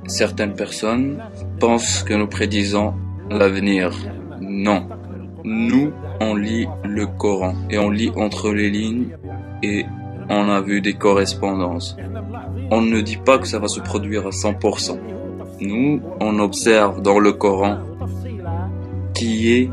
Certaines personnes pensent que nous prédisons l'avenir. Non. Nous, on lit le Coran et on lit entre les lignes et on a vu des correspondances. On ne dit pas que ça va se produire à 100%. Nous, on observe dans le Coran qui est,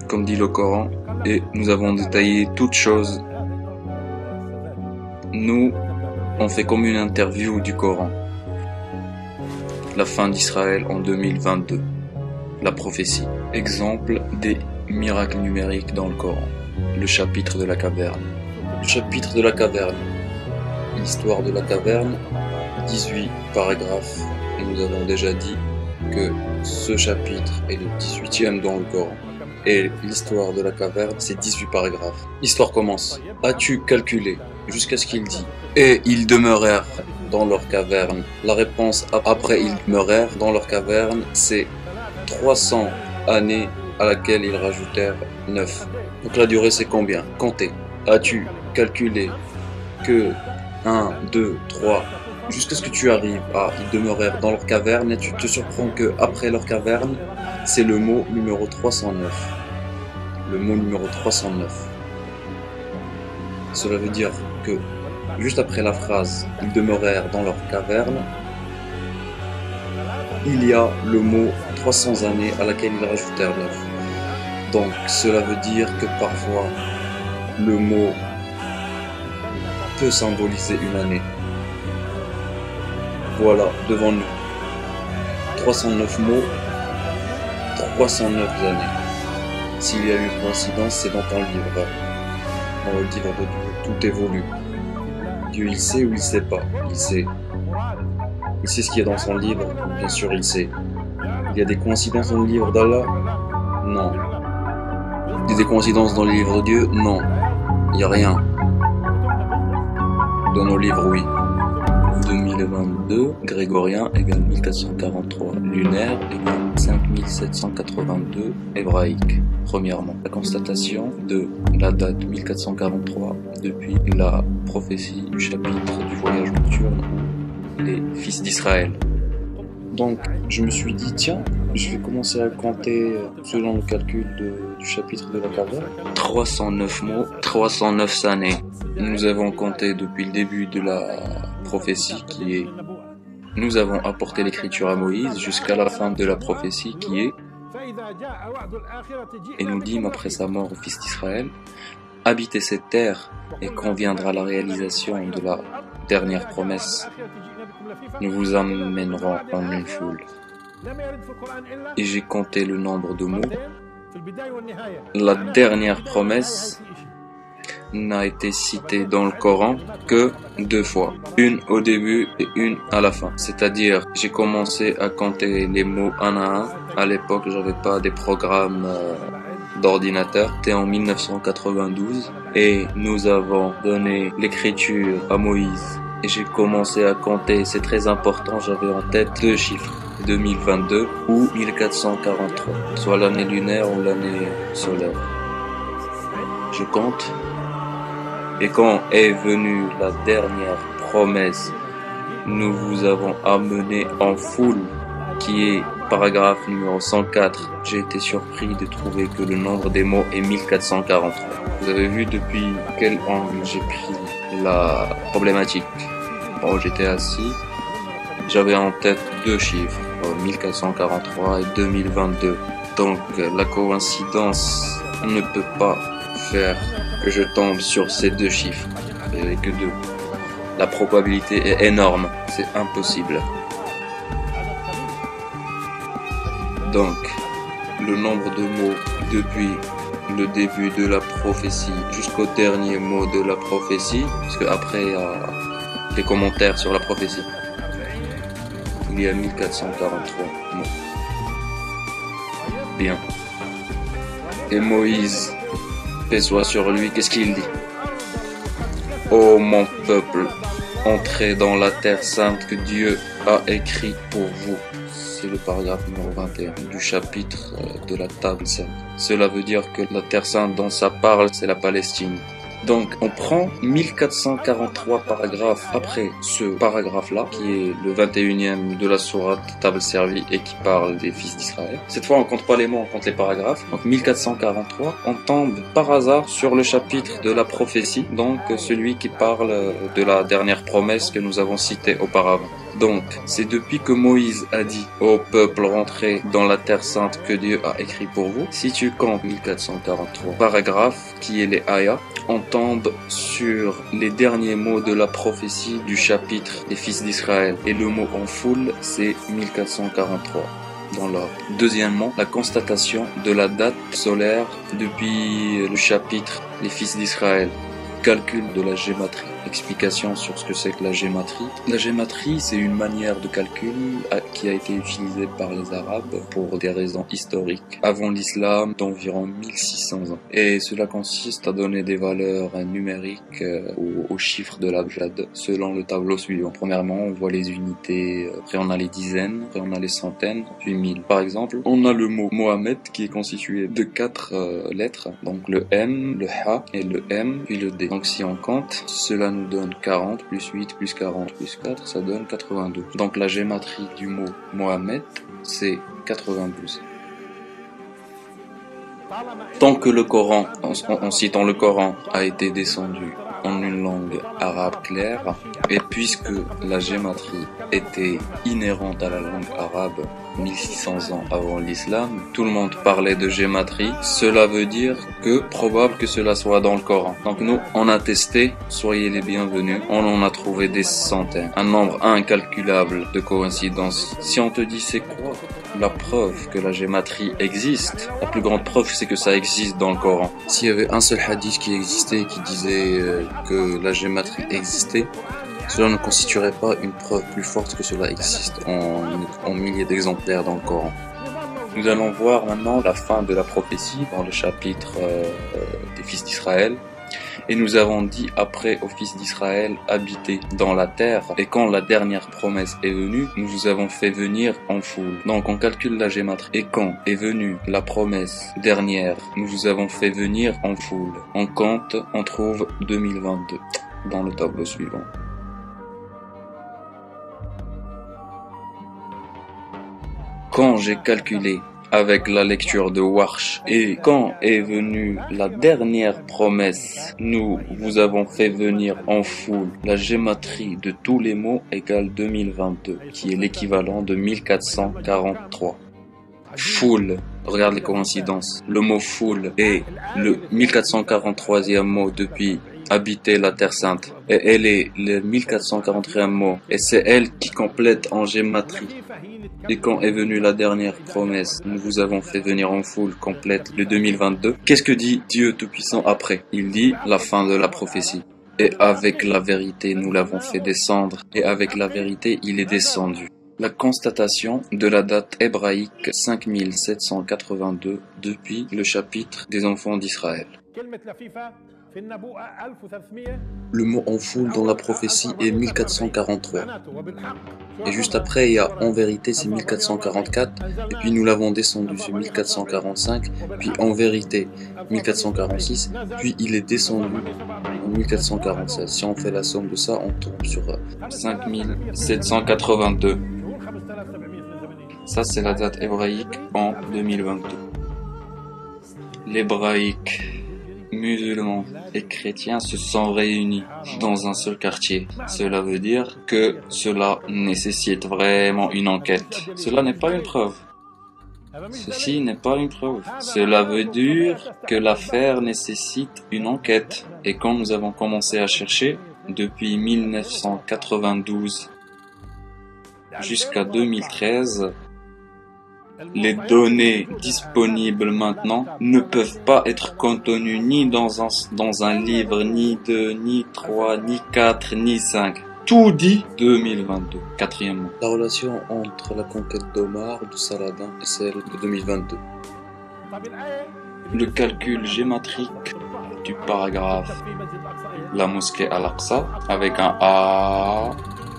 comme dit le Coran, et nous avons détaillé toutes choses. Nous, on fait comme une interview du Coran. La fin d'Israël en 2022. La prophétie. Exemple des miracles numériques dans le Coran. Le chapitre de la caverne. Le chapitre de la caverne. L'histoire de la caverne, 18 paragraphes. Et nous avons déjà dit que ce chapitre est le 18e dans le Coran. Et l'histoire de la caverne, c'est 18 paragraphes. L'histoire commence. As-tu calculé jusqu'à ce qu'il dit? Et ils demeurèrent dans leur caverne. La réponse après ils demeurèrent dans leur caverne, c'est 300 années à laquelle ils rajoutèrent 9. Donc la durée c'est combien? Comptez. As-tu calculé que 1, 2, 3, jusqu'à ce que tu arrives à ils demeurèrent dans leur caverne et tu te surprends que après leur caverne, c'est le mot numéro 309. Le mot numéro 309. Cela veut dire que juste après la phrase « ils demeurèrent dans leur caverne », il y a le mot 300 années à laquelle ils rajoutèrent 9. Donc cela veut dire que parfois le mot peut symboliser une année. Voilà, devant nous. 309 mots, 309 années. S'il y a une coïncidence, c'est dans ton livre. Dans le livre de Dieu, tout évolue. Dieu, il sait ou il sait pas? Il sait. Il sait ce qu'il y a dans son livre, bien sûr il sait. Il y a des coïncidences dans le livre d'Allah? Non. Il y a des coïncidences dans le livre de Dieu? Non. Il n'y a rien. Dans nos livres, oui. 2022, grégorien égale 1443, lunaire égale 5782, hébraïque. Premièrement, la constatation de la date 1443 depuis la prophétie du chapitre du voyage nocturne où les fils d'Israël. Donc, je me suis dit, tiens, je vais commencer à compter selon le calcul du chapitre de la caverne. 309 mots, 309 années. Nous avons compté depuis le début de la prophétie qui est... Nous avons apporté l'écriture à Moïse jusqu'à la fin de la prophétie qui est... Et nous dîmes après sa mort au fils d'Israël, habitez cette terre et quand viendra la réalisation de la dernière promesse, nous vous amènerons en une foule. Et j'ai compté le nombre de mots. La dernière promesse n'a été citée dans le Coran que 2 fois. Une au début et une à la fin. C'est-à-dire, j'ai commencé à compter les mots un à un. À l'époque, j'avais pas des programmes d'ordinateur. C'était en 1992 et nous avons donné l'écriture à Moïse. Et j'ai commencé à compter, c'est très important, j'avais en tête 2 chiffres. 2022 ou 1443, soit l'année lunaire ou l'année solaire. Je compte. Et quand est venue la dernière promesse, nous vous avons amené en foule, qui est paragraphe numéro 104. J'ai été surpris de trouver que le nombre des mots est 1443. Vous avez vu depuis quel angle j'ai pris la problématique. Bon, j'étais assis, j'avais en tête 2 chiffres, 1443 et 2022. Donc la coïncidence ne peut pas faire que je tombe sur ces 2 chiffres. Il n'y avait que 2. La probabilité est énorme, c'est impossible. Donc, le nombre de mots depuis le début de la prophétie jusqu'au dernier mot de la prophétie, parce que après il y a les commentaires sur la prophétie, il y a 1443 mots. Bien. Et Moïse, paix soit sur lui, qu'est-ce qu'il dit? Ô mon peuple, entrez dans la terre sainte que Dieu a écrite pour vous. C'est le paragraphe numéro 21 du chapitre de la table sainte. Cela veut dire que la terre sainte dont ça parle, c'est la Palestine. Donc on prend 1443 paragraphes après ce paragraphe-là, qui est le 21e de la sourate Table servie et qui parle des fils d'Israël. Cette fois on compte pas les mots, on compte les paragraphes. Donc 1443, on tombe par hasard sur le chapitre de la prophétie, donc celui qui parle de la dernière promesse que nous avons citée auparavant. Donc, c'est depuis que Moïse a dit au peuple rentrez dans la terre sainte que Dieu a écrit pour vous. Si tu comptes 1443 paragraphes, qui est les ayats, on tombe sur les derniers mots de la prophétie du chapitre des fils d'Israël. Et le mot en foule, c'est 1443. Dans l'ordre. Deuxièmement, la constatation de la date solaire depuis le chapitre les fils d'Israël. Calcul de la gématrie. Explication sur ce que c'est que la gématrie. La gématrie, c'est une manière de calcul qui a été utilisée par les Arabes pour des raisons historiques avant l'islam d'environ 1600 ans. Et cela consiste à donner des valeurs numériques aux chiffres de l'abjad selon le tableau suivant. Premièrement, on voit les unités, après on a les dizaines, après on a les centaines, puis 1000. Par exemple, on a le mot Mohamed qui est constitué de 4 lettres, donc le M, le H et le M, puis le D. Donc si on compte, cela nous donne 40 plus 8 plus 40 plus 4, ça donne 82. Donc la gématrie du mot Mohamed, c'est 92. Tant que le Coran, en citant le Coran, a été descendu en une langue arabe claire, et puisque la gématrie était inhérente à la langue arabe 1600 ans avant l'islam, tout le monde parlait de gématrie, cela veut dire que probable que cela soit dans le Coran. Donc nous, on a testé, soyez les bienvenus, on en a trouvé des centaines, un nombre incalculable de coïncidences. Si on te dit c'est quoi la preuve que la gématrie existe, la plus grande preuve c'est que ça existe dans le Coran. S'il y avait un seul hadith qui existait, qui disait que la gématrie existait, cela ne constituerait pas une preuve plus forte que cela existe en milliers d'exemplaires dans le Coran. Nous allons voir maintenant la fin de la prophétie dans le chapitre des fils d'Israël. Et nous avons dit après aux fils d'Israël habiter dans la terre, et quand la dernière promesse est venue, nous vous avons fait venir en foule. Donc on calcule la gématrie. Et quand est venue la promesse dernière, nous vous avons fait venir en foule. On compte, on trouve 2022 dans le tableau suivant. Quand j'ai calculé avec la lecture de Warsh, et quand est venue la dernière promesse, nous vous avons fait venir en foule. La gématrie de tous les mots égale 2022, qui est l'équivalent de 1443. Foule, regarde les coïncidences. Le mot foule est le 1443e mot depuis habiter la Terre Sainte. Et elle est le 1443e mot. Et c'est elle qui complète en gématrie. Et quand est venue la dernière promesse, nous vous avons fait venir en foule complète le 2022. Qu'est-ce que dit Dieu Tout-Puissant après? Il dit la fin de la prophétie. Et avec la vérité, nous l'avons fait descendre. Et avec la vérité, il est descendu. La constatation de la date hébraïque 5782 depuis le chapitre des enfants d'Israël. Le mot en foule dans la prophétie est 1443. Et juste après, il y a en vérité, c'est 1444. Et puis nous l'avons descendu, c'est 1445. Puis en vérité, 1446. Puis il est descendu en 1447. Si on fait la somme de ça, on tombe sur 5782. Ça, c'est la date hébraïque en 2022. L'hébraïque, musulmans et chrétiens se sont réunis dans un seul quartier. Cela veut dire que cela nécessite vraiment une enquête. Cela n'est pas une preuve. Ceci n'est pas une preuve. Cela veut dire que l'affaire nécessite une enquête. Et quand nous avons commencé à chercher, depuis 1992 jusqu'à 2013, les données disponibles maintenant ne peuvent pas être contenues ni dans un livre, ni 2, ni 3, ni 4, ni 5. Tout dit 2022. Quatrièmement, la relation entre la conquête d'Omar, de Saladin et celle de 2022. Le calcul gématrique du paragraphe la mosquée Al-Aqsa avec un A,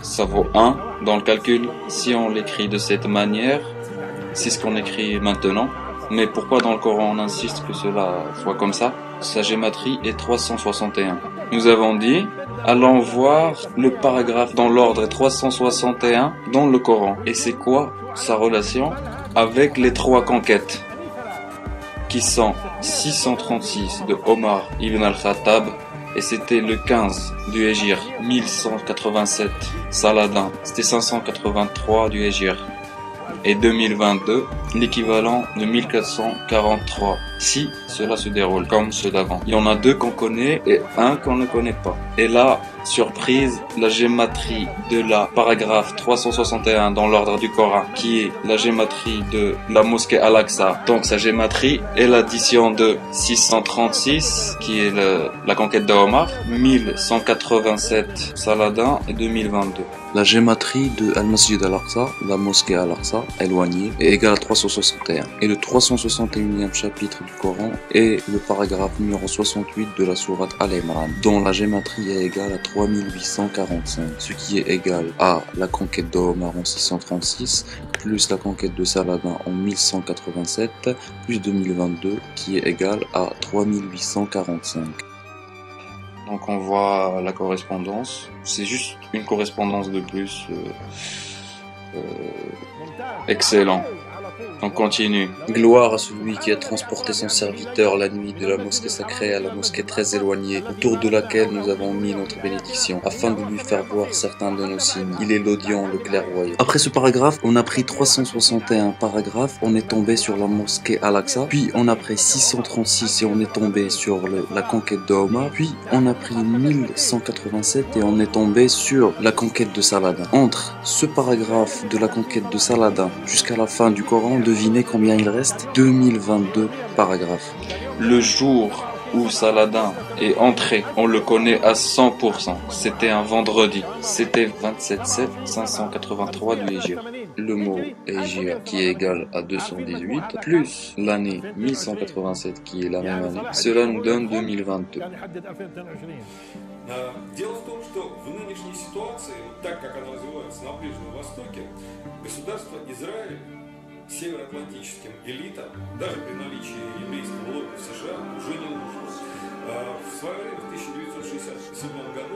ça vaut 1 dans le calcul. Si on l'écrit de cette manière, c'est ce qu'on écrit maintenant. Mais pourquoi dans le Coran on insiste que cela soit comme ça? sa gématrie est 361. Nous avons dit, allons voir le paragraphe dans l'ordre 361 dans le Coran. Et c'est quoi sa relation avec les trois conquêtes qui sont 636 de Omar ibn al-Khattab et c'était le 15 du Hégire, 1187 Saladin, c'était 583 du Hégire et 2022 l'équivalent de 1443 si cela se déroule comme ceux d'avant. Il y en a deux qu'on connaît et un qu'on ne connaît pas. Et là, surprise, la gématrie de la paragraphe 361 dans l'ordre du Coran, qui est la gématrie de la mosquée Al-Aqsa. Donc sa gématrie est l'addition de 636, qui est la conquête d'Omar, 1187 Saladin et 2022. La gématrie de Al-Masjid Al-Aqsa, la mosquée Al-Aqsa, éloignée, est égale à 361. Et le 361e chapitre du Coran est le paragraphe numéro 68 de la sourate Al-Imran, dont la gématrie est égale à 3845, ce qui est égal à la conquête d'Omar en 636, plus la conquête de Saladin en 1187, plus 2022, qui est égal à 3845. Donc on voit la correspondance, c'est juste une correspondance de plus, excellent. On continue. Gloire à celui qui a transporté son serviteur la nuit de la mosquée sacrée à la mosquée très éloignée, autour de laquelle nous avons mis notre bénédiction, afin de lui faire voir certains de nos signes. Il est l'audient, le clairvoyant. Après ce paragraphe, on a pris 361 paragraphes, on est tombé sur la mosquée Al-Aqsa, puis on a pris 636 et on est tombé sur la conquête de Omar, puis on a pris 1187 et on est tombé sur la conquête de Saladin. Entre ce paragraphe de la conquête de Saladin jusqu'à la fin du Coran, devinez combien il reste? 2022 paragraphes. Le jour où Saladin est entré, on le connaît à 100%. C'était un vendredi. C'était 27/7/583 du Hégire. Le mot Hégire qui est égal à 218, plus l'année 1187 qui est la même année, cela nous donne 2022. Дело в том, что в нынешней ситуации, так как она развивается на Ближнем Востоке, государство Израиль североатлантическим элитам, даже при наличии еврейского лобби в США, уже не нужно. В свое время, в 1967 году,